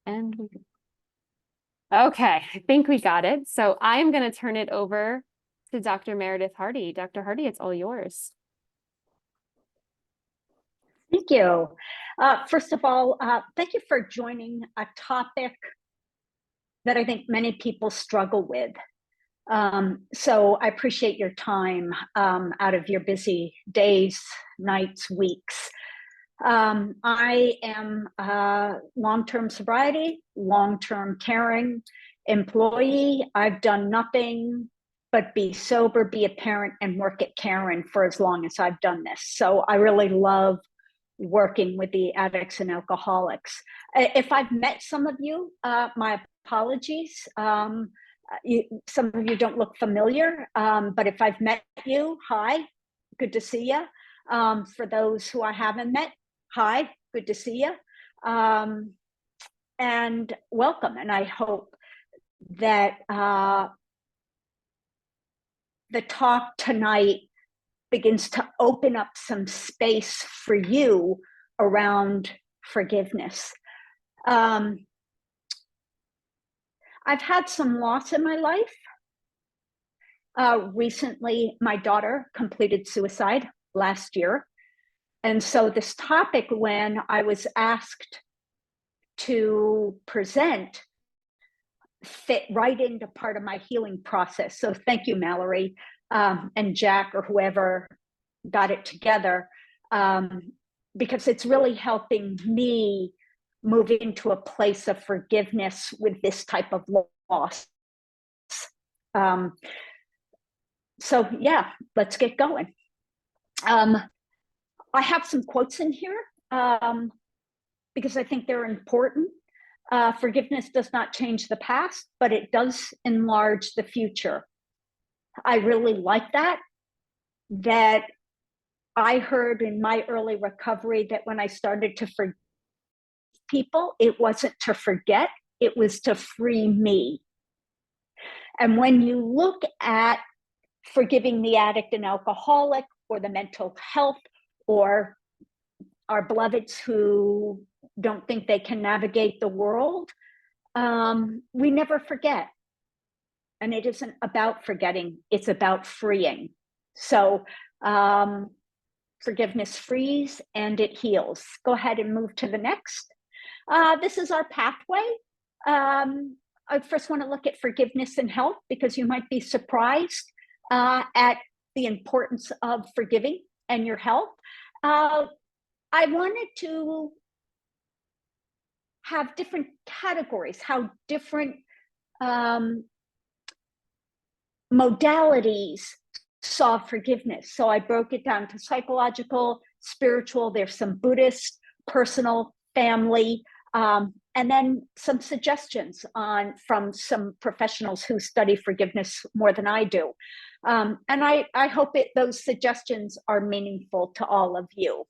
And okay, I think we got it. So I'm going to turn it over to Dr. Meredith Hardee. Dr. Hardee, it's all yours. Thank you. First of all, thank you for joining a topic that I think many people struggle with. So I appreciate your time out of your busy days, nights, weeks. I am a long-term sobriety, long-term caring employee. I've done nothing but be sober, be a parent, and work at Caron for as long as I've done this. So I really love working with the addicts and alcoholics. If I've met some of you, my apologies. Some of you don't look familiar, but if I've met you, hi, good to see you. For those who I haven't met, hi, good to see you. And welcome. And I hope that the talk tonight begins to open up some space for you around forgiveness. I've had some loss in my life. Recently, my daughter completed suicide last year. And so this topic, when I was asked to present, fit right into part of my healing process. So thank you, Mallory, and Jack, or whoever got it together, because it's really helping me move into a place of forgiveness with this type of loss. So yeah, let's get going. I have some quotes in here because I think they're important. Forgiveness does not change the past, but it does enlarge the future. I really like that I heard in my early recovery that when I started to forgive people, it wasn't to forget, it was to free me. And when you look at forgiving the addict and alcoholic, or the mental health, or our beloveds who don't think they can navigate the world, we never forget. And it isn't about forgetting, it's about freeing. So forgiveness frees and it heals. Go ahead and move to the next. This is our pathway. I first want to look at forgiveness and health, because you might be surprised at the importance of forgiving and your health. I wanted to have different categories, how different modalities solve forgiveness. So I broke it down to psychological, spiritual, there's some Buddhist, personal, family, and then some suggestions from some professionals who study forgiveness more than I do. And I hope those suggestions are meaningful to all of you.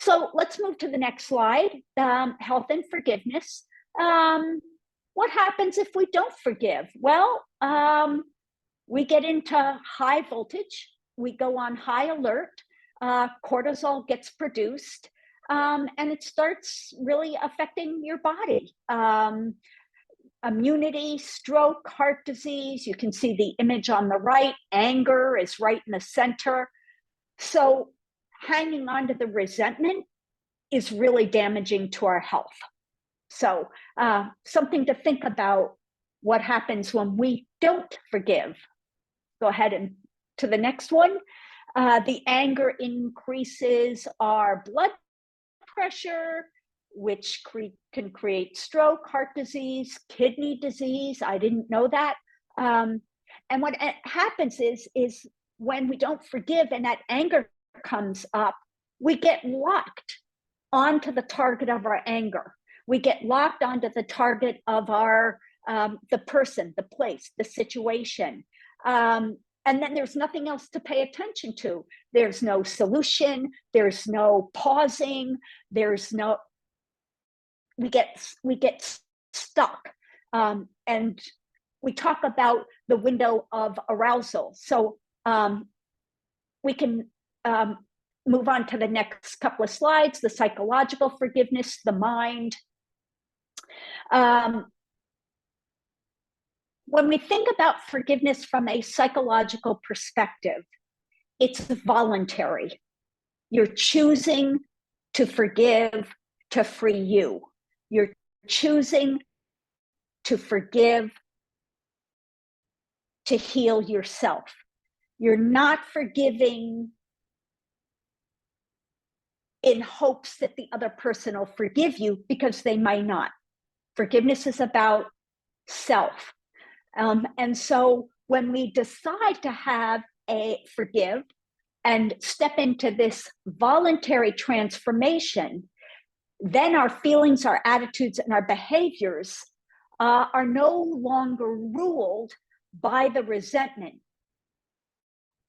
So let's move to the next slide, health and forgiveness. What happens if we don't forgive? Well, we get into high voltage, we go on high alert, cortisol gets produced, and it starts really affecting your body. Immunity, stroke, heart disease, you can see the image on the right, anger is right in the center. So hanging on to the resentment is really damaging to our health. So something to think about, what happens when we don't forgive. Go ahead and to the next one. The anger increases our blood pressure, which can create stroke, heart disease, kidney disease. I didn't know that. And what happens is when we don't forgive and that anger comes up, we get locked onto the target of our anger. We get locked onto the target of our the person, the place, the situation. And then there's nothing else to pay attention to. There's no solution. There's no pausing. We get stuck. And we talk about the window of arousal. So we can move on to the next couple of slides, the psychological forgiveness, the mind. When we think about forgiveness from a psychological perspective, it's voluntary. You're choosing to forgive to free you. You're choosing to forgive to heal yourself. You're not forgiving in hopes that the other person will forgive you, because they might not. Forgiveness is about self. And so when we decide to have a forgive and step into this voluntary transformation, then our feelings, our attitudes, and our behaviors are no longer ruled by the resentment.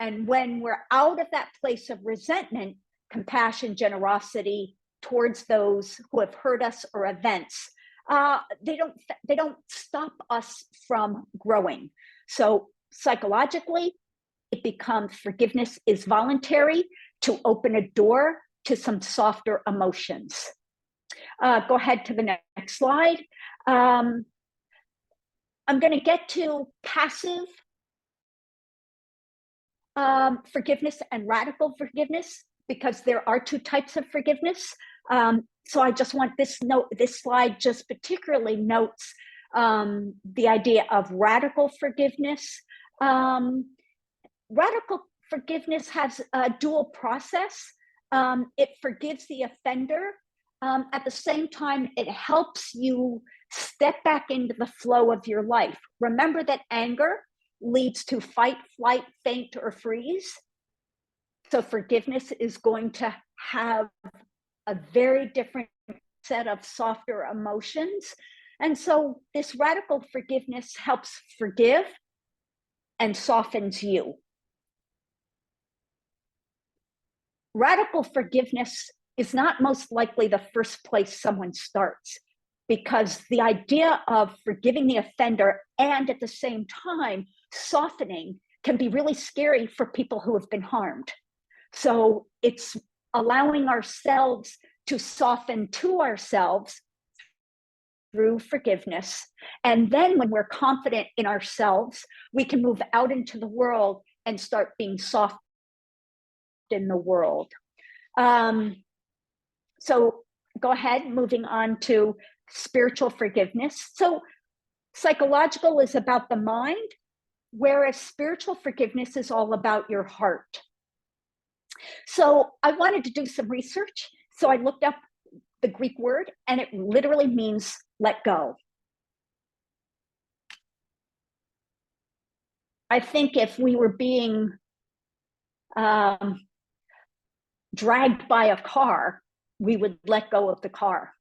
And when we're out of that place of resentment, compassion, generosity towards those who have hurt us or events, they don't stop us from growing. So psychologically, it becomes forgiveness is voluntary to open a door to some softer emotions. Go ahead to the next slide. I'm going to get to passive forgiveness and radical forgiveness, because there are two types of forgiveness. So I just want this slide just particularly notes the idea of radical forgiveness. Radical forgiveness has a dual process. It forgives the offender. At the same time, it helps you step back into the flow of your life. Remember that anger leads to fight, flight, faint, or freeze. So forgiveness is going to have a very different set of softer emotions. And so this radical forgiveness helps forgive and softens you. Radical forgiveness is not most likely the first place someone starts, because the idea of forgiving the offender and at the same time softening can be really scary for people who have been harmed. So it's allowing ourselves to soften to ourselves through forgiveness. And then when we're confident in ourselves, we can move out into the world and start being soft in the world. So go ahead, moving on to spiritual forgiveness. So psychological is about the mind, whereas spiritual forgiveness is all about your heart. So I wanted to do some research. So I looked up the Greek word, and it literally means let go. I think if we were being dragged by a car, we would let go of the car.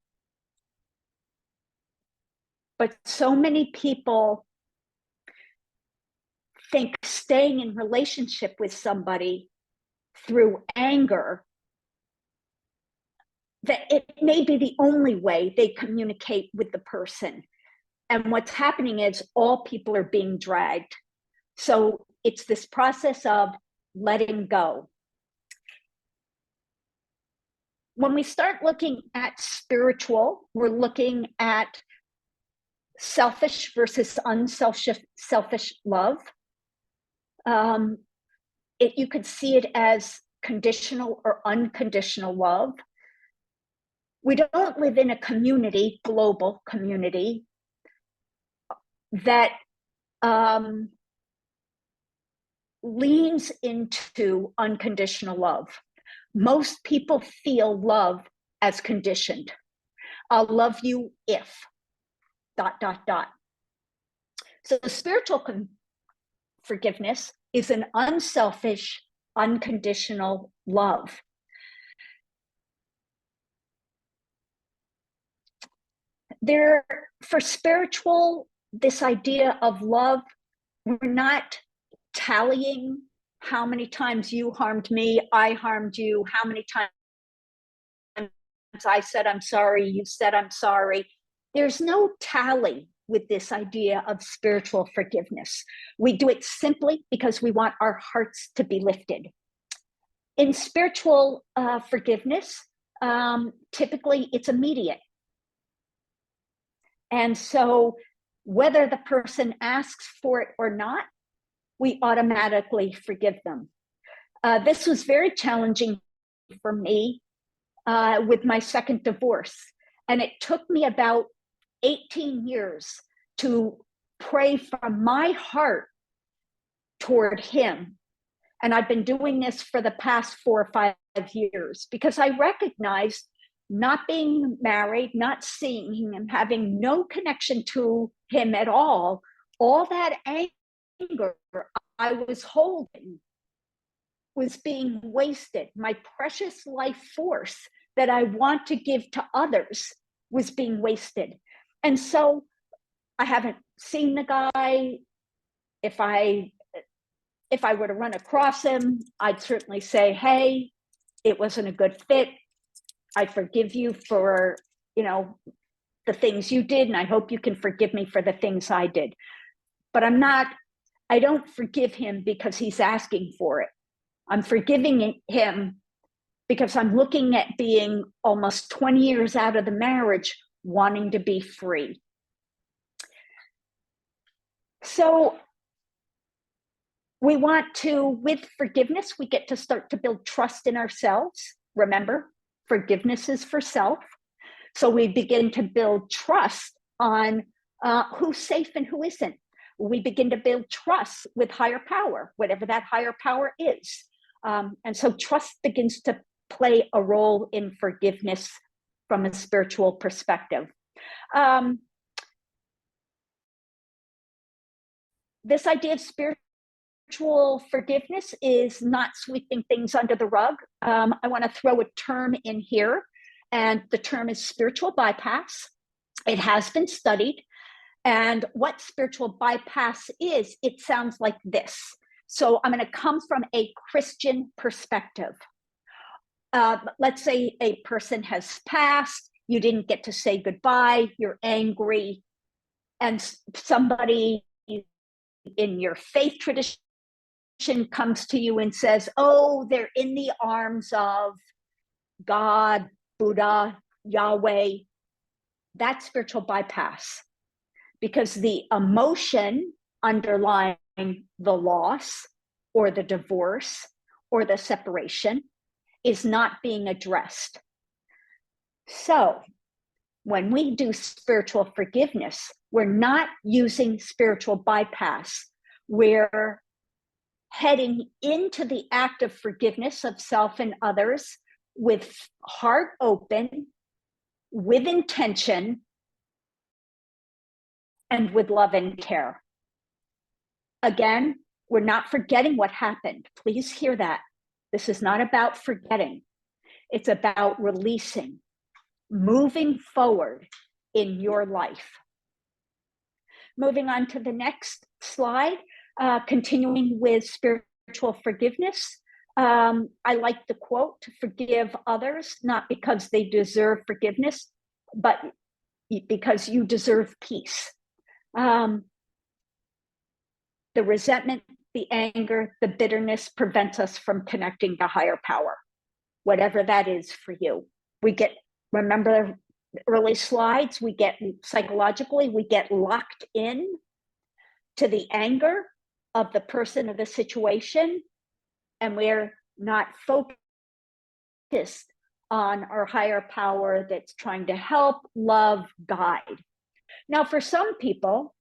But so many people think staying in relationship with somebody through anger, that it may be the only way they communicate with the person. And what's happening is all people are being dragged. So it's this process of letting go. When we start looking at spiritual, we're looking at selfish versus unselfish love. You could see it as conditional or unconditional love. We don't live in a community, global community, that leans into unconditional love. Most people feel love as conditioned. I'll love you if ... So spiritual forgiveness is an unselfish, unconditional love. For spiritual, this idea of love, we're not tallying how many times you harmed me, I harmed you, how many times I said I'm sorry, you said I'm sorry. There's no tally with this idea of spiritual forgiveness. We do it simply because we want our hearts to be lifted. In spiritual forgiveness, typically it's immediate. And so whether the person asks for it or not, we automatically forgive them. This was very challenging for me with my second divorce. And it took me about 18 years to pray from my heart toward him. And I've been doing this for the past 4 or 5 years because I recognized not being married, not seeing him, having no connection to him at all that anger I was holding was being wasted. My precious life force that I want to give to others was being wasted. And so I haven't seen the guy. If I were to run across him, I'd certainly say, hey, it wasn't a good fit. I forgive you for, the things you did, and I hope you can forgive me for the things I did. But I don't forgive him because he's asking for it. I'm forgiving him because I'm looking at being almost 20 years out of the marriage, wanting to be free. So we want to, with forgiveness, we get to start to build trust in ourselves. Remember, forgiveness is for self. So we begin to build trust on who's safe and who isn't. We begin to build trust with higher power, whatever that higher power is. And so trust begins to play a role in forgiveness from a spiritual perspective. This idea of spiritual forgiveness is not sweeping things under the rug. I want to throw a term in here, and the term is spiritual bypass. It has been studied. And what spiritual bypass is, it sounds like this. So I'm going to come from a Christian perspective. Let's say a person has passed, you didn't get to say goodbye, you're angry, and somebody in your faith tradition comes to you and says, oh, they're in the arms of God, Buddha, Yahweh. That's spiritual bypass, because the emotion underlying the loss or the divorce or the separation is not being addressed. So when we do spiritual forgiveness, we're not using spiritual bypass. We're heading into the act of forgiveness of self and others with heart open, with intention, and with love and care. Again, we're not forgetting what happened. Please hear that. This is not about forgetting. It's about releasing, moving forward in your life. Moving on to the next slide, continuing with spiritual forgiveness. I like the quote, to forgive others, not because they deserve forgiveness, but because you deserve peace. The resentment, the anger, the bitterness prevents us from connecting to higher power, whatever that is for you. Remember the early slides, we get psychologically, we get locked in to the anger of the person or the situation, and we're not focused on our higher power that's trying to help, love, guide. Now, for some people,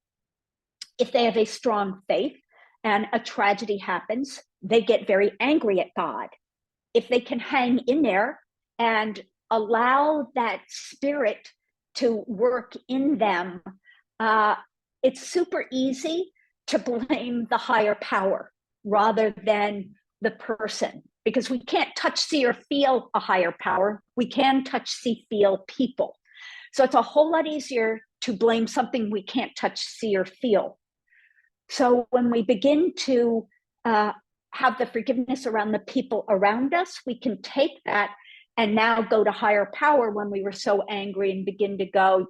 if they have a strong faith and a tragedy happens, they get very angry at God. If they can hang in there and allow that spirit to work in them, it's super easy to blame the higher power rather than the person, because we can't touch, see, or feel a higher power. We can touch, see, feel people. So it's a whole lot easier to blame something we can't touch, see, or feel. So when we begin to have the forgiveness around the people around us, we can take that and now go to higher power when we were so angry and begin to go,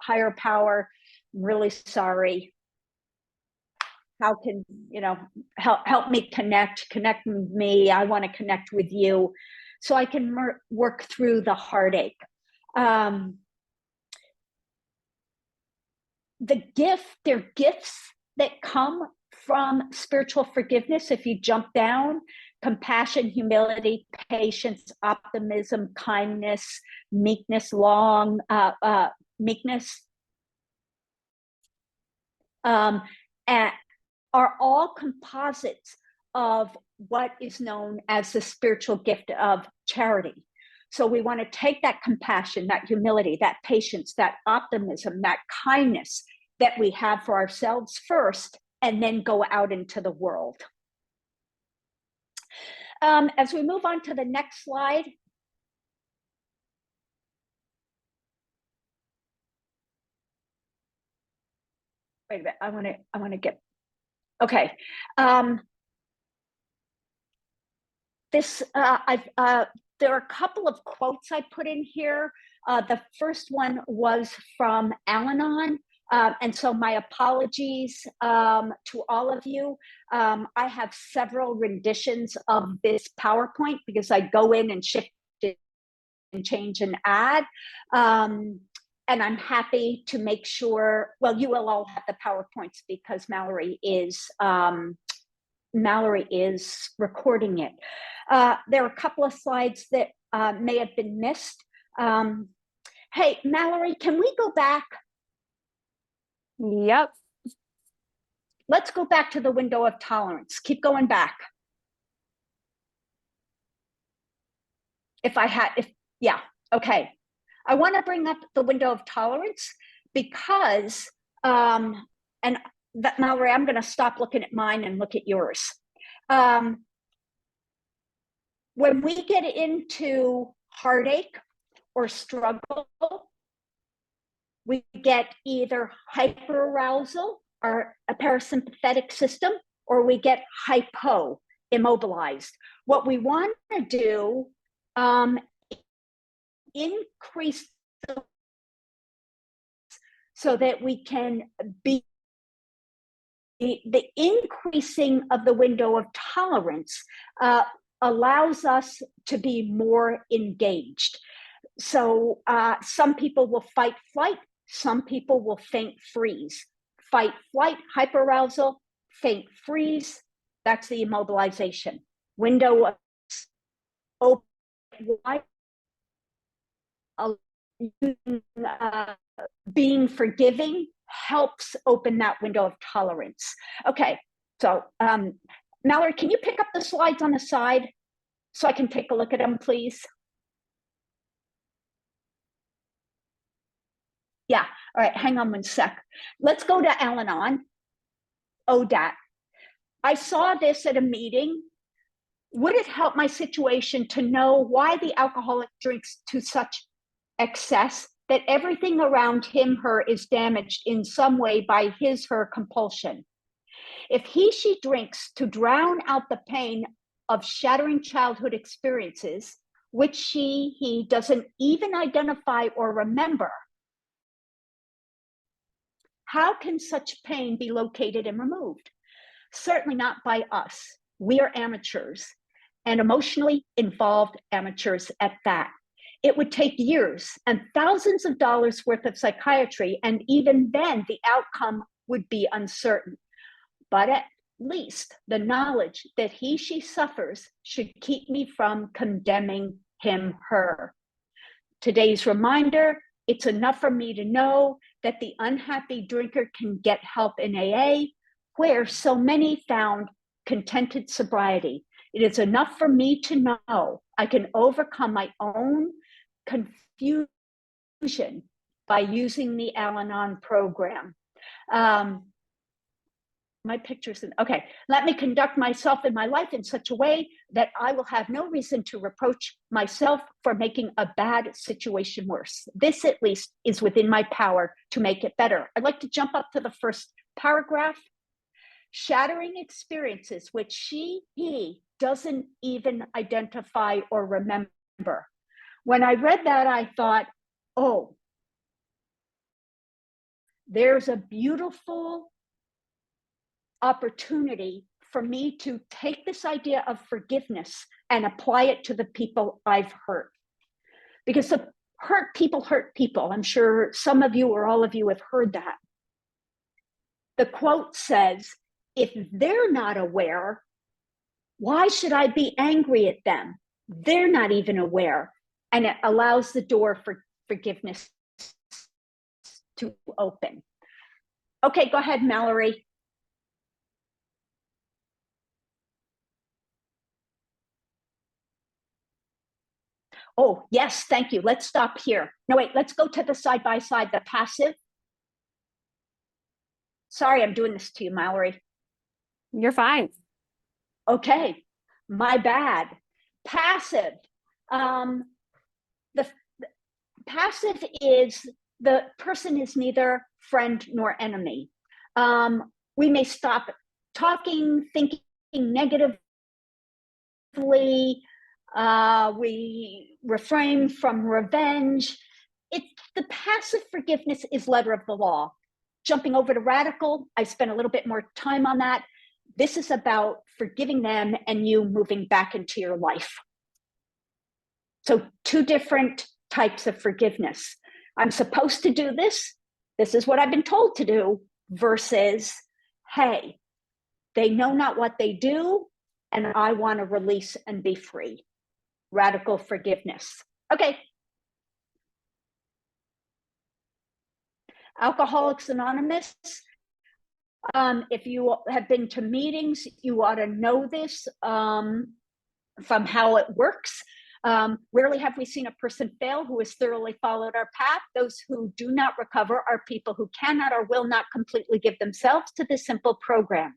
higher power, I'm really sorry. How can, help me connect with me. I want to connect with you so I can work through the heartache. they're gifts that come from spiritual forgiveness. If you jump down, compassion, humility, patience, optimism, kindness, meekness, meekness, are all composites of what is known as the spiritual gift of charity. So we want to take that compassion, that humility, that patience, that optimism, that kindness that we have for ourselves first, and then go out into the world. As we move on to the next slide. Wait a minute, I want to get, okay. There are a couple of quotes I put in here. The first one was from Al-Anon. And so my apologies to all of you. I have several renditions of this PowerPoint because I go in and shift it and change and add. And I'm happy to make sure, well, you will all have the PowerPoints because Mallory is recording it. There are a couple of slides that may have been missed. Hey, Mallory, can we go back? Yep. Let's go back to the window of tolerance. Keep going back. Yeah, okay. I want to bring up the window of tolerance because, and that, Mallory, I'm going to stop looking at mine and look at yours. When we get into heartache or struggle, we get either hyperarousal, or a parasympathetic system, or we get hypo, immobilized. What we want to do, increase so that we can be the increasing of the window of tolerance allows us to be more engaged. So some people will fight flight, some people will faint freeze. Fight flight, hyperarousal, faint freeze, that's the immobilization. Window of open wide, being forgiving helps open that window of tolerance. Okay, so Mallory, can you pick up the slides on the side so I can take a look at them, please? Yeah, all right, hang on one sec. Let's go to Al-Anon, ODAT. I saw this at a meeting. Would it help my situation to know why the alcoholic drinks to such excess that everything around him, her is damaged in some way by his, her compulsion? If he, she drinks to drown out the pain of shattering childhood experiences, which she, he doesn't even identify or remember, how can such pain be located and removed? Certainly not by us. We are amateurs, and emotionally involved amateurs at that. It would take years and thousands of dollars worth of psychiatry, and even then the outcome would be uncertain. But at least the knowledge that he, she suffers should keep me from condemning him, her. Today's reminder, it's enough for me to know that the unhappy drinker can get help in AA, where so many found contented sobriety. It is enough for me to know I can overcome my own confusion by using the Al-Anon program. My picture's in, okay. Let me conduct myself in my life in such a way that I will have no reason to reproach myself for making a bad situation worse. This at least is within my power to make it better. I'd like to jump up to the first paragraph. Shattering experiences which she, he doesn't even identify or remember. When I read that, I thought, oh, there's a beautiful opportunity for me to take this idea of forgiveness and apply it to the people I've hurt. Because the hurt people. I'm sure some of you or all of you have heard that. The quote says, if they're not aware, why should I be angry at them? They're not even aware. And it allows the door for forgiveness to open. Okay, go ahead, Mallory. Oh, yes, thank you. Let's stop here. No, wait, let's go to the side-by-side, the passive. Sorry, I'm doing this to you, Mallory. You're fine. Okay, my bad. Passive. The passive is the person is neither friend nor enemy. We may stop talking, thinking negatively. We refrain from revenge. The passive forgiveness is letter of the law. Jumping over to radical, I spent a little bit more time on that. This is about forgiving them and you moving back into your life. So two different types of forgiveness. I'm supposed to do this. This is what I've been told to do versus, hey, they know not what they do and I want to release and be free. Radical forgiveness. Okay. Alcoholics Anonymous. If you have been to meetings, you ought to know this from how it works. Rarely have we seen a person fail who has thoroughly followed our path. Those who do not recover are people who cannot or will not completely give themselves to this simple program.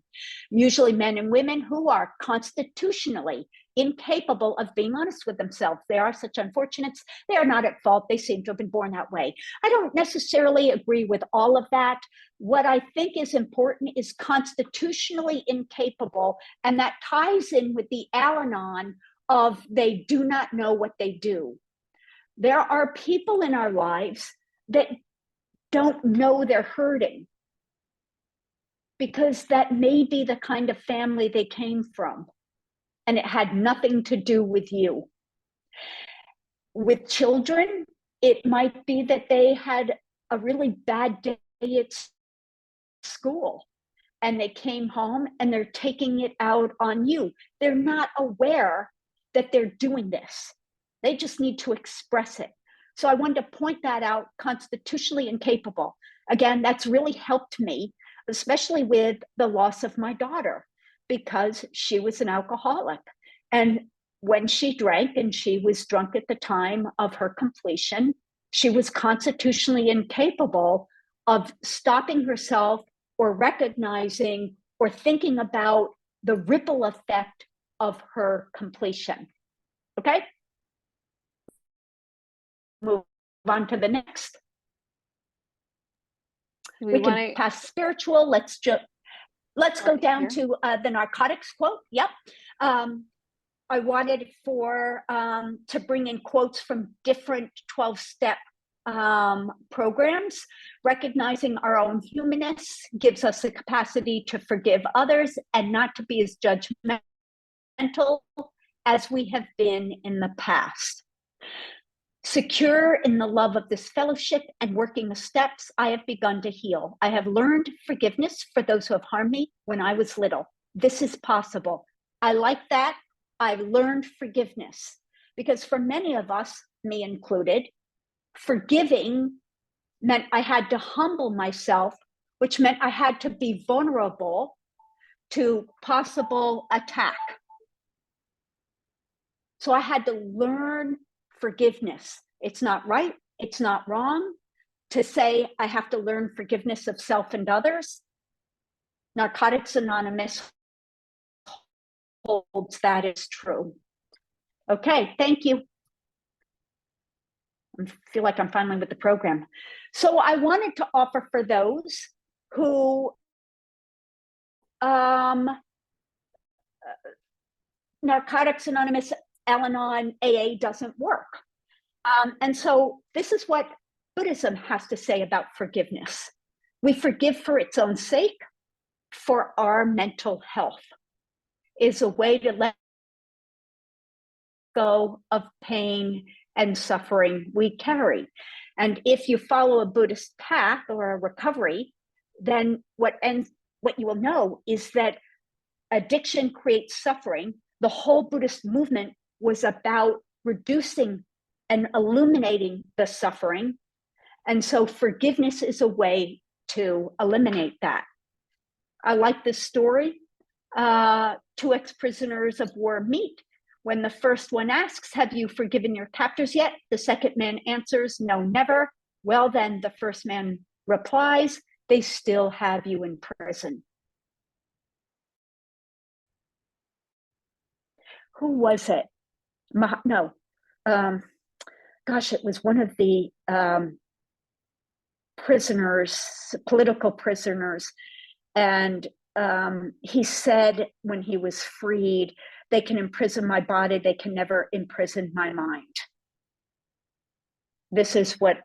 Usually men and women who are constitutionally incapable of being honest with themselves. They are such unfortunates. They are not at fault. They seem to have been born that way. I don't necessarily agree with all of that. What I think is important is constitutionally incapable, and that ties in with the Al-Anon of they do not know what they do. There are people in our lives that don't know they're hurting because that may be the kind of family they came from and it had nothing to do with you. With children, it might be that they had a really bad day at school and they came home and they're taking it out on you. They're not aware that they're doing this. They just need to express it. So I wanted to point that out, constitutionally incapable. Again, that's really helped me, especially with the loss of my daughter, because she was an alcoholic. And when she drank, and she was drunk at the time of her completion, she was constitutionally incapable of stopping herself or recognizing or thinking about the ripple effect of her completion. Okay? Move on to the next. We can pass spiritual. Let's go down to the narcotics quote. Yep. I wanted to bring in quotes from different 12-step programs. Recognizing our own humanness gives us the capacity to forgive others and not to be as judgmental as we have been in the past. Secure in the love of this fellowship and working the steps, I have begun to heal. I have learned forgiveness for those who have harmed me when I was little. This is possible. I like that. I've learned forgiveness because for many of us, me included, forgiving meant I had to humble myself, which meant I had to be vulnerable to possible attack. So I had to learn forgiveness. It's not right. It's not wrong to say I have to learn forgiveness of self and others. Narcotics Anonymous holds that is true. Okay, thank you. I feel like I'm finally with the program. So I wanted to offer for those who Narcotics Anonymous, Al-Anon, AA doesn't work. And so this is what Buddhism has to say about forgiveness. We forgive for its own sake, for our mental health, is a way to let go of pain and suffering we carry. And if you follow a Buddhist path or a recovery, then what you will know is that addiction creates suffering. The whole Buddhist movement was about reducing and illuminating the suffering. And so forgiveness is a way to eliminate that. I like this story. Two ex-prisoners of war meet. When the first one asks, have you forgiven your captors yet? The second man answers, no, never. Well, then the first man replies, they still have you in prison. Who was it? No. Gosh, it was one of the prisoners, political prisoners. And he said when he was freed, they can imprison my body, they can never imprison my mind. This is what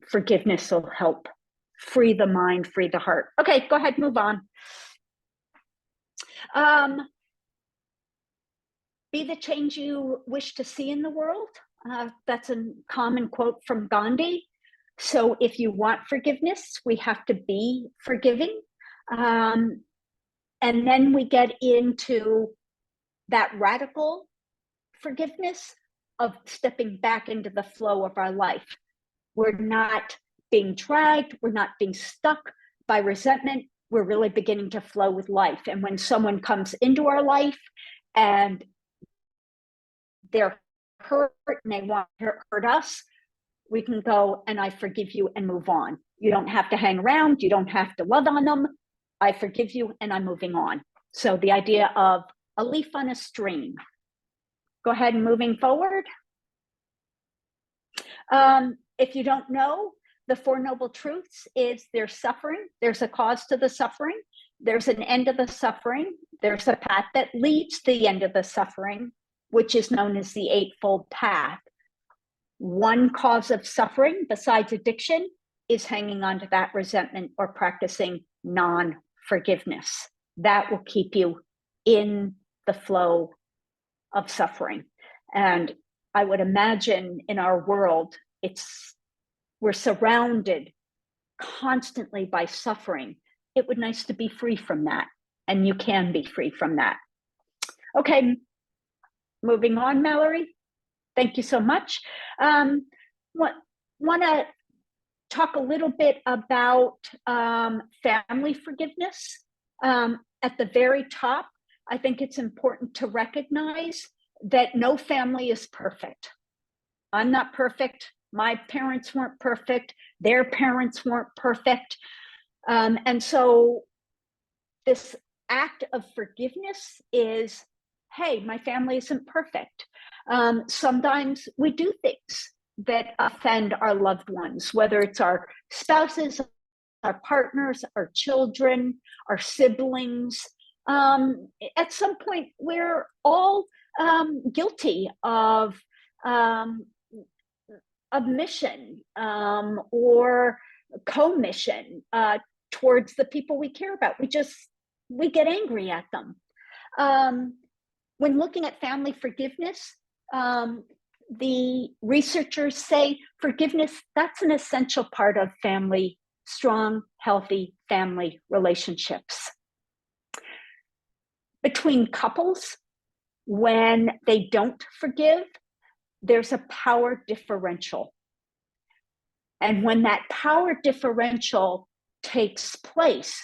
forgiveness will help. Free the mind, free the heart. Okay, go ahead, move on. Be the change you wish to see in the world. That's a common quote from Gandhi. So if you want forgiveness, we have to be forgiving. And then we get into that radical forgiveness of stepping back into the flow of our life. We're not being dragged, we're not being stuck by resentment, we're really beginning to flow with life. And when someone comes into our life and they're hurt and they want to hurt us, we can go, and I forgive you, and move on. You don't have to hang around, you don't have to love on them. I forgive you and I'm moving on. So the idea of a leaf on a stream. Go ahead and moving forward. If you don't know, the Four Noble Truths is there's suffering, there's a cause to the suffering, there's an end of the suffering, there's a path that leads to the end of the suffering, which is known as the Eightfold Path. One cause of suffering besides addiction is hanging on to that resentment or practicing non-forgiveness. That will keep you in the flow of suffering. And I would imagine in our world, we're surrounded constantly by suffering. It would be nice to be free from that. And you can be free from that. Okay, moving on, Mallory. Thank you so much. Want to talk a little bit about family forgiveness. At the very top, I think it's important to recognize that no family is perfect. I'm not perfect. My parents weren't perfect. Their parents weren't perfect. And so this act of forgiveness is, hey, my family isn't perfect. Sometimes we do things that offend our loved ones, whether it's our spouses, our partners, our children, our siblings. At some point, we're all guilty of omission or commission towards the people we care about. We get angry at them. When looking at family forgiveness, the researchers say forgiveness, that's an essential part of family, strong, healthy family relationships. Between couples, when they don't forgive, there's a power differential. And when that power differential takes place,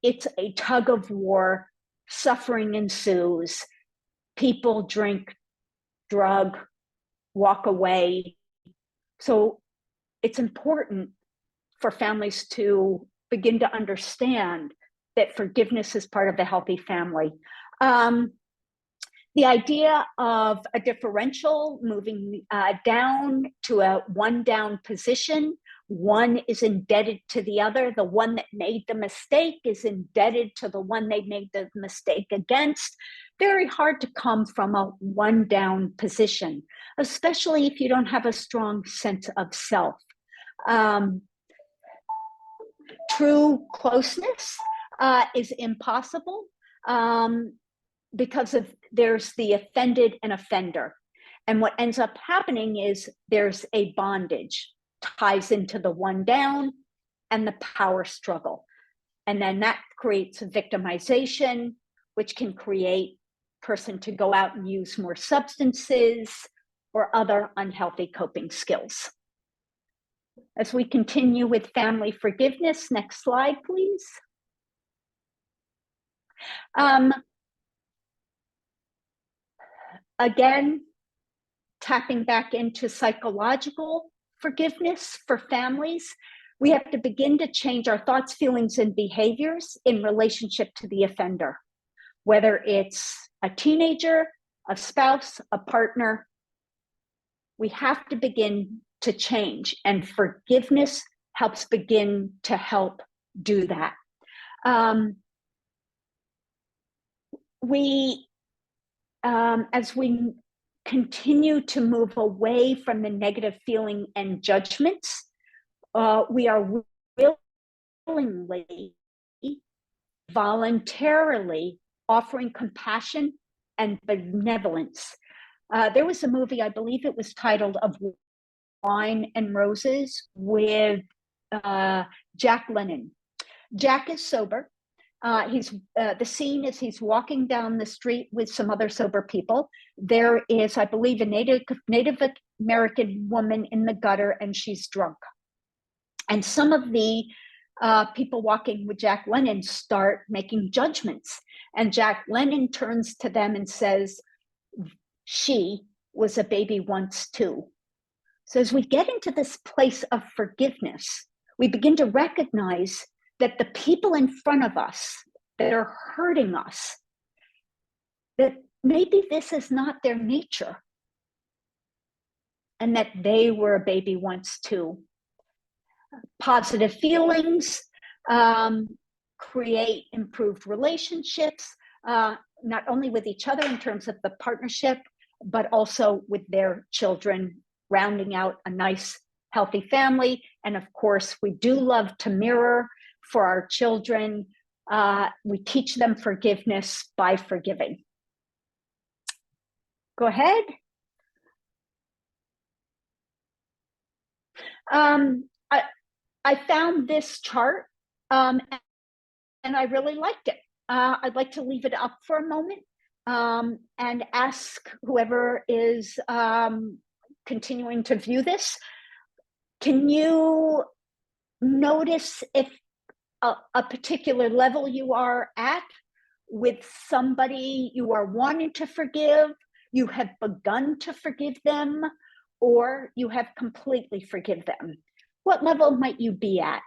it's a tug of war, suffering ensues, people drink, drug, walk away. So it's important for families to begin to understand that forgiveness is part of the healthy family. The idea of a differential moving down to a one down position, one is indebted to the other. The one that made the mistake is indebted to the one they made the mistake against. Very hard to come from a one down position, especially if you don't have a strong sense of self. True closeness is impossible because there's the offended and offender. And what ends up happening is there's a bondage, ties into the one down and the power struggle. And then that creates a victimization, which can create a person to go out and use more substances or other unhealthy coping skills. As we continue with family forgiveness, next slide, please. Again, tapping back into psychological forgiveness for families, we have to begin to change our thoughts, feelings, and behaviors in relationship to the offender, whether it's a teenager, a spouse, a partner. We have to begin to change, and forgiveness helps begin to help do that. As we continue to move away from the negative feeling and judgments, we are willingly, voluntarily offering compassion and benevolence. There was a movie, I believe it was titled Of Wine and Roses, with Jack Lemmon. Jack is sober. The scene is he's walking down the street with some other sober people. There is, I believe, a Native American woman in the gutter, and she's drunk. And some of the people walking with Jack Lemmon start making judgments. And Jack Lemmon turns to them and says, "She was a baby once too." So as we get into this place of forgiveness, we begin to recognize that the people in front of us that are hurting us, that maybe this is not their nature, and that they were a baby once too. Positive feelings create improved relationships, not only with each other in terms of the partnership, but also with their children, rounding out a nice, healthy family. And of course, we do love to mirror for our children. We teach them forgiveness by forgiving. Go ahead. I found this chart and I really liked it. I'd like to leave it up for a moment and ask whoever is continuing to view this, can you notice if a particular level you are at with somebody you are wanting to forgive, you have begun to forgive them, or you have completely forgive them? What level might you be at?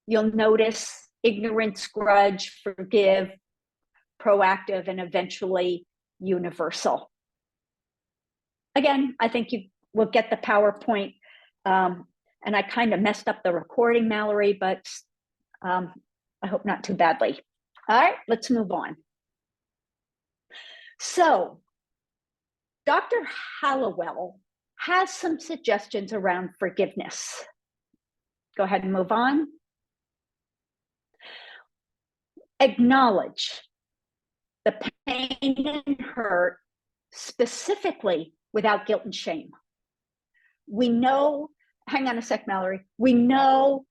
You'll notice ignorance, grudge, forgive, proactive, and eventually universal. Again, I think you will get the PowerPoint. And I kind of messed up the recording, Mallory, but I hope not too badly. All right, let's move on. So Dr. Hallowell has some suggestions around forgiveness. Go ahead and move on. Acknowledge the pain and hurt, specifically without guilt and shame. We know, hang on a sec, Mallory. We know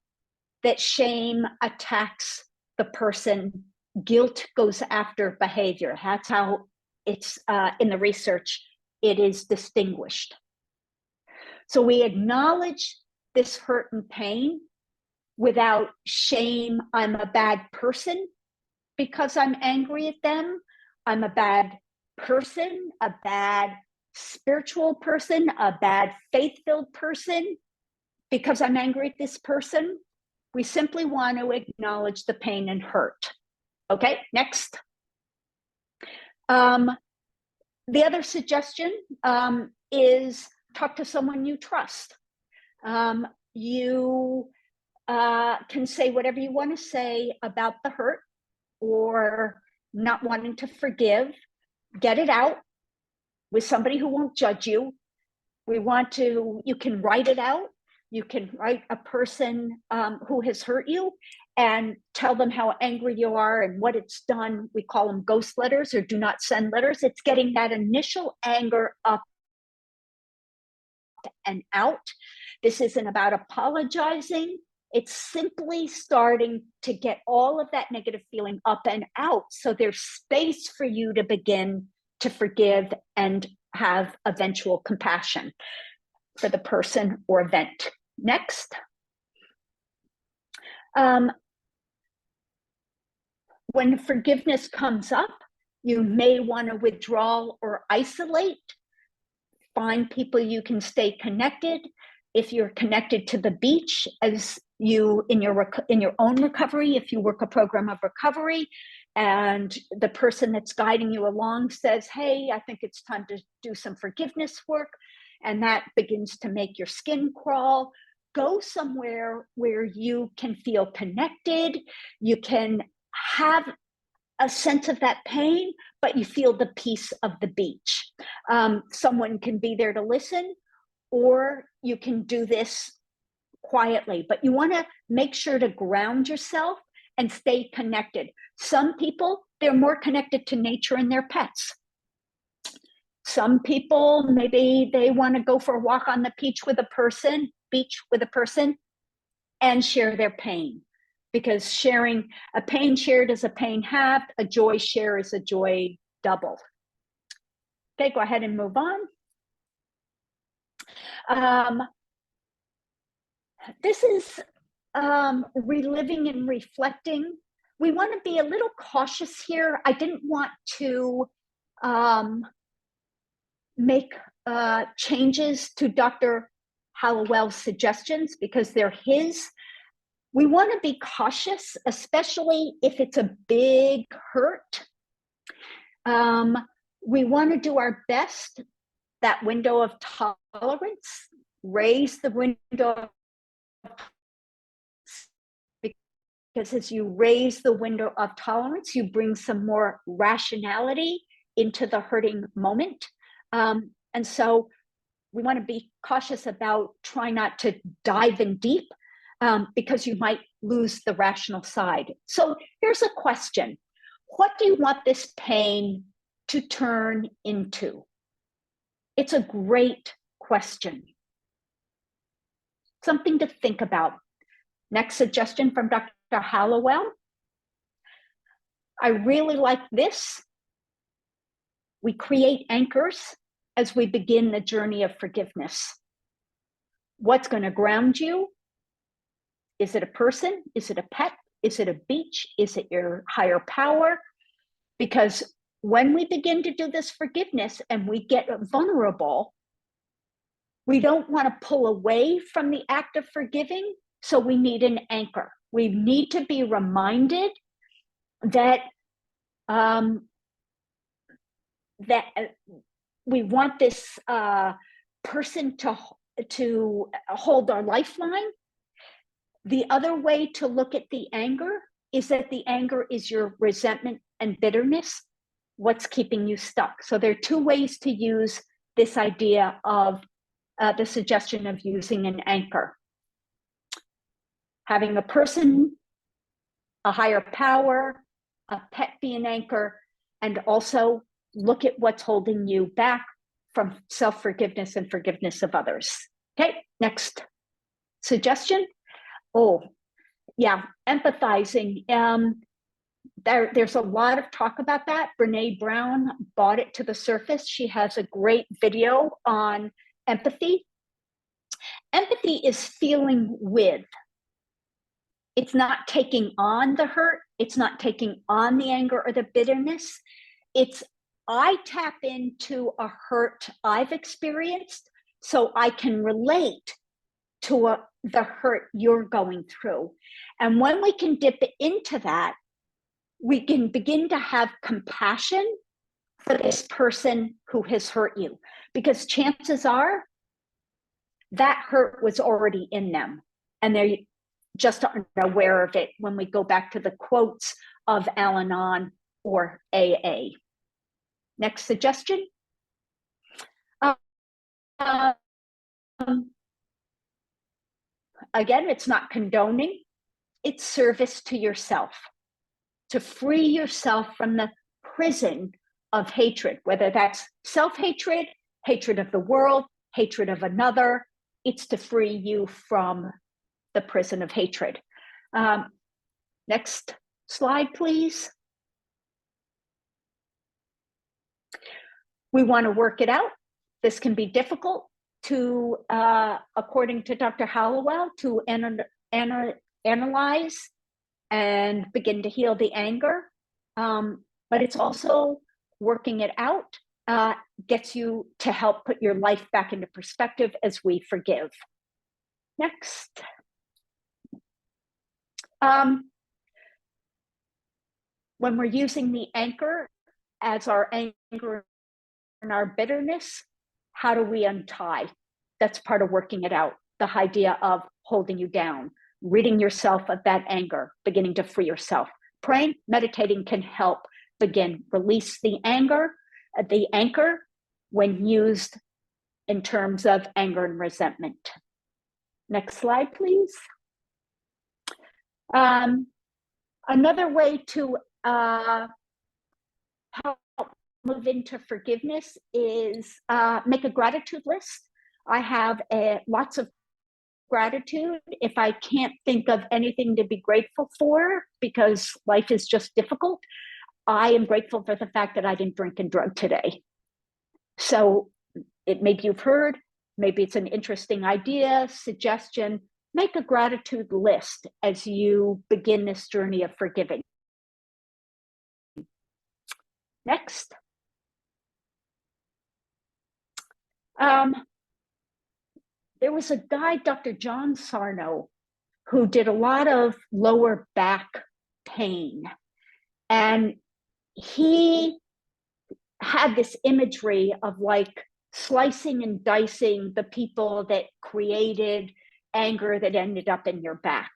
that shame attacks the person. Guilt goes after behavior. That's how it's in the research, it is distinguished. So we acknowledge this hurt and pain without shame. I'm a bad person because I'm angry at them. I'm a bad person, a bad spiritual person, a bad faith-filled person because I'm angry at this person. We simply want to acknowledge the pain and hurt. Okay, next. The other suggestion is talk to someone you trust. You can say whatever you want to say about the hurt or not wanting to forgive. Get it out with somebody who won't judge you. You can write it out. You can write a person who has hurt you and tell them how angry you are and what it's done. We call them ghost letters or do not send letters. It's getting that initial anger up and out. This isn't about apologizing. It's simply starting to get all of that negative feeling up and out. So there's space for you to begin to forgive and have eventual compassion for the person or event. Next. When forgiveness comes up, you may want to withdraw or isolate. Find people you can stay connected. If you're connected to the beach, as you in your own recovery, if you work a program of recovery, and the person that's guiding you along says, "Hey, I think it's time to do some forgiveness work," and that begins to make your skin crawl, go somewhere where you can feel connected. You can have a sense of that pain, but you feel the peace of the beach. Someone can be there to listen, or you can do this quietly, but you want to make sure to ground yourself and stay connected. Some people, they're more connected to nature and their pets. Some people, maybe they want to go for a walk on the beach with a person and share their pain. Because sharing a pain shared is a pain halved, a joy share is a joy doubled. Okay, go ahead and move on. This is reliving and reflecting. We want to be a little cautious here. I didn't want to make changes to Dr. Hallowell's suggestions because they're his. We want to be cautious, especially if it's a big hurt. We want to do our best, that window of tolerance, raise the window of, because as you raise the window of tolerance, you bring some more rationality into the hurting moment. And so we want to be cautious about trying not to dive in deep, because you might lose the rational side. So here's a question. What do you want this pain to turn into? It's a great question. Something to think about. Next suggestion from Dr. Hallowell. I really like this. We create anchors as we begin the journey of forgiveness. What's going to ground you? Is it a person? Is it a pet? Is it a beach? Is it your higher power? Because when we begin to do this forgiveness and we get vulnerable, we don't want to pull away from the act of forgiving, so we need an anchor. We need to be reminded that we want this person to hold our lifeline. The other way to look at the anger is that the anger is your resentment and bitterness, what's keeping you stuck. So there are two ways to use this idea of the suggestion of using an anchor. Having a person, a higher power, a pet be an anchor, and also look at what's holding you back from self-forgiveness and forgiveness of others. Okay, next suggestion. Oh, yeah, empathizing. There's a lot of talk about that. Brene Brown brought it to the surface. She has a great video on empathy. Empathy is feeling with. It's not taking on the hurt. It's not taking on the anger or the bitterness. It's I tap into a hurt I've experienced so I can relate to the hurt you're going through. And when we can dip into that, we can begin to have compassion for this person who has hurt you, because chances are that hurt was already in them and they just aren't aware of it when we go back to the quotes of Al-Anon or AA. Next suggestion. Again, it's not condoning, it's service to yourself, to free yourself from the prison of hatred, whether that's self-hatred, hatred of the world, hatred of another, it's to free you from the prison of hatred. Next slide, please. We want to work it out. This can be difficult to, according to Dr. Hallowell, to analyze and begin to heal the anger. But it's also working it out gets you to help put your life back into perspective as we forgive. Next. When we're using the anchor as our anger and our bitterness, how do we untie? That's part of working it out. The idea of holding you down, ridding yourself of that anger, beginning to free yourself. Praying, meditating can help begin release the anger, the anchor when used in terms of anger and resentment. Next slide, please. Another way to help move into forgiveness is make a gratitude list. I have lots of gratitude. If I can't think of anything to be grateful for because life is just difficult, I am grateful for the fact that I didn't drink and drug today. So maybe you've heard, maybe it's an interesting idea, suggestion. Make a gratitude list as you begin this journey of forgiving. Next. There was a guy, Dr. John Sarno, who did a lot of lower back pain. And he had this imagery of like slicing and dicing the people that created anger that ended up in your back.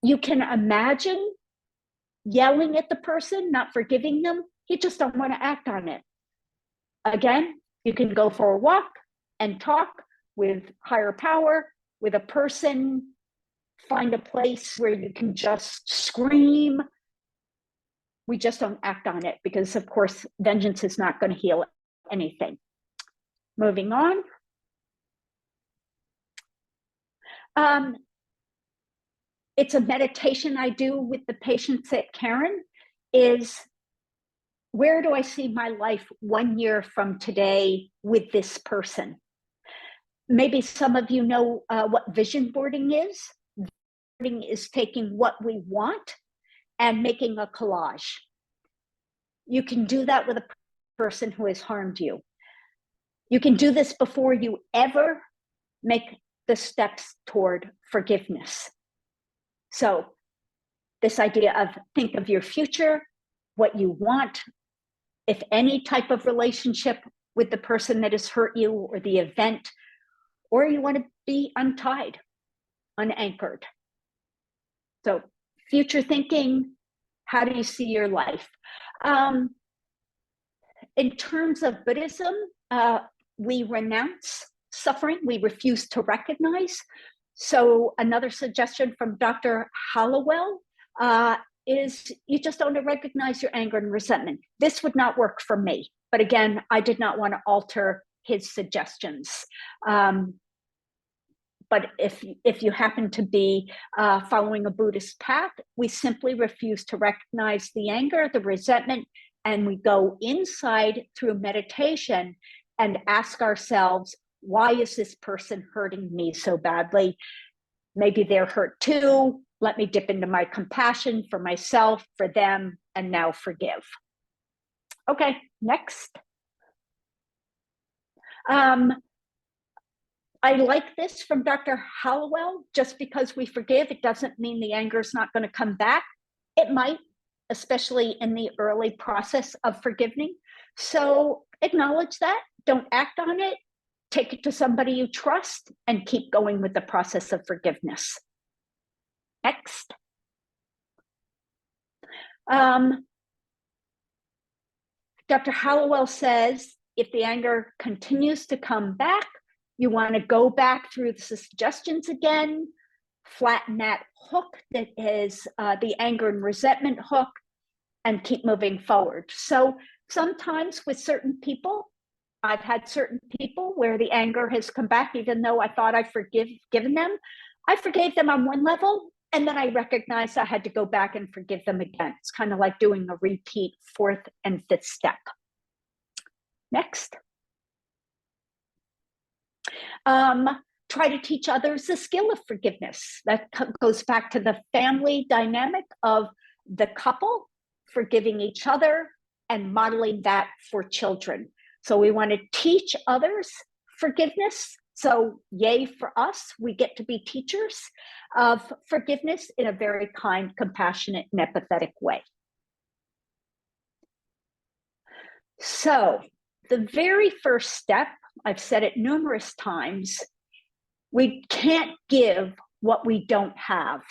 You can imagine yelling at the person, not forgiving them. You just don't want to act on it. Again, you can go for a walk and talk with higher power, with a person, find a place where you can just scream. We just don't act on it because, of course, vengeance is not going to heal anything. Moving on. It's a meditation I do with the patients at Caron is, where do I see my life 1 year from today with this person? Maybe some of you know what vision boarding is. Vision boarding is taking what we want and making a collage. You can do that with a person who has harmed you. You can do this before you ever make the steps toward forgiveness. So this idea of think of your future, what you want, if any type of relationship with the person that has hurt you or the event, or you want to be untied, unanchored. So future thinking, how do you see your life? In terms of Buddhism, we renounce suffering, we refuse to recognize. So another suggestion from Dr. Hallowell is you just don't recognize your anger and resentment. This would not work for me. But again, I did not want to alter his suggestions. But if you happen to be following a Buddhist path, we simply refuse to recognize the anger, the resentment, and we go inside through meditation and ask ourselves, why is this person hurting me so badly? Maybe they're hurt too. Let me dip into my compassion for myself, for them, and now forgive. Okay, next. I like this from Dr. Hallowell. Just because we forgive, it doesn't mean the anger is not going to come back. It might, especially in the early process of forgiving. So acknowledge that, don't act on it, take it to somebody you trust, and keep going with the process of forgiveness. Next. Dr. Hallowell says, if the anger continues to come back, you want to go back through the suggestions again, flatten that hook that is the anger and resentment hook, and keep moving forward. So sometimes with certain people, I've had certain people where the anger has come back, even though I thought I given them. I forgave them on one level, and then I recognized I had to go back and forgive them again. It's kind of like doing a repeat fourth and fifth step. Next. Try to teach others the skill of forgiveness. That goes back to the family dynamic of the couple forgiving each other and modeling that for children. So we want to teach others forgiveness. So yay for us, we get to be teachers of forgiveness in a very kind, compassionate, and empathetic way. So the very first step, I've said it numerous times, we can't give what we don't have.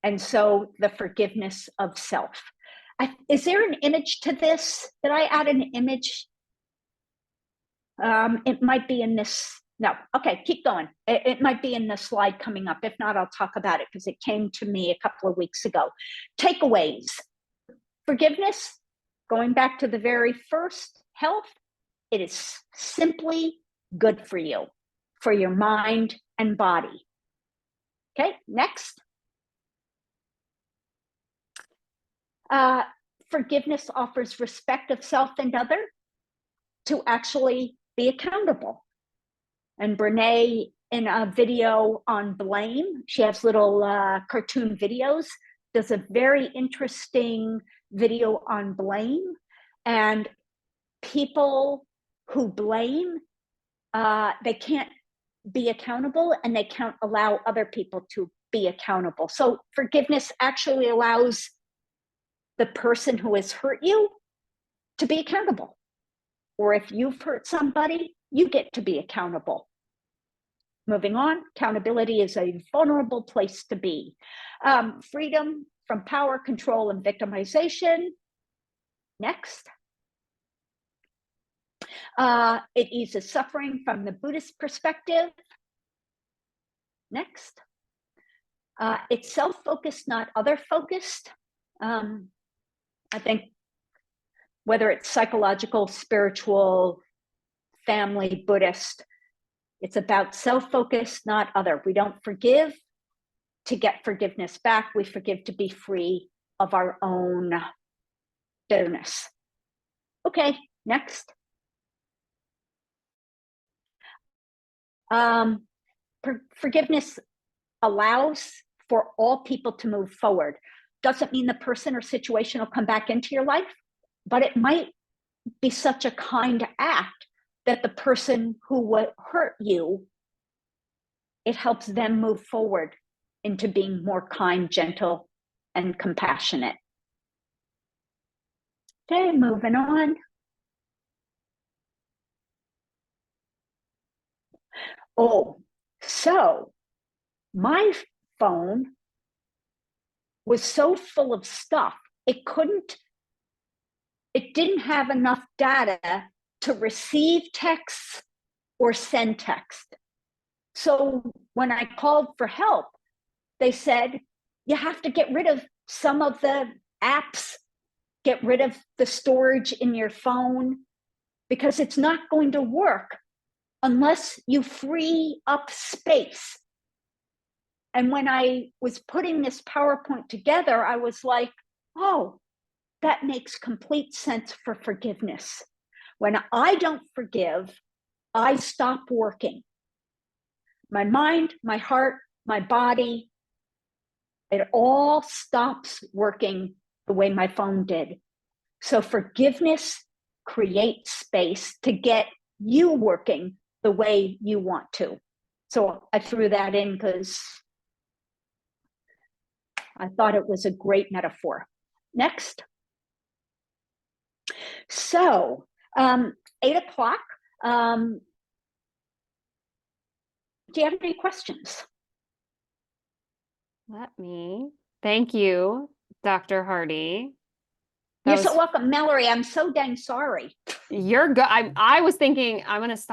And so the forgiveness of self. Is there an image to this? Did I add an image? It might be in this. No, okay, keep going. It might be in the slide coming up. If not, I'll talk about it because it came to me a couple of weeks ago. Takeaways. Forgiveness, going back to the very first, health, it is simply good for you, for your mind and body. Okay, next. Forgiveness offers respect of self and other to actually be accountable. And Brene, in a video on blame, she has little cartoon videos, does a very interesting video on blame. And people who blame, they can't be accountable and they can't allow other people to be accountable. So forgiveness actually allows the person who has hurt you to be accountable. Or if you've hurt somebody, you get to be accountable. Moving on, accountability is a vulnerable place to be. Freedom from power, control, and victimization. Next. It eases suffering from the Buddhist perspective. Next. It's self-focused, not other-focused. I think whether it's psychological, spiritual, family, Buddhist, it's about self-focus, not other. We don't forgive to get forgiveness back. We forgive to be free of our own bitterness. Okay, next. Forgiveness allows for all people to move forward. Doesn't mean the person or situation will come back into your life, but it might be such a kind act that the person who would hurt you, it helps them move forward into being more kind, gentle, and compassionate. Okay, moving on. Oh, so my phone was so full of stuff, it didn't have enough data to receive texts or send text. So when I called for help, they said, you have to get rid of some of the apps, get rid of the storage in your phone, because it's not going to work unless you free up space. And when I was putting this PowerPoint together, I was like, oh, that makes complete sense for forgiveness. When I don't forgive, I stop working. My mind, my heart, my body, it all stops working the way my phone did. So forgiveness creates space to get you working the way you want to. So I threw that in because I thought it was a great metaphor. Next. So 8 o'clock. Do you have any questions? Thank you, Dr. Hardee. You're so welcome, Mallory. I'm so dang sorry. You're good. I was thinking I'm going to stop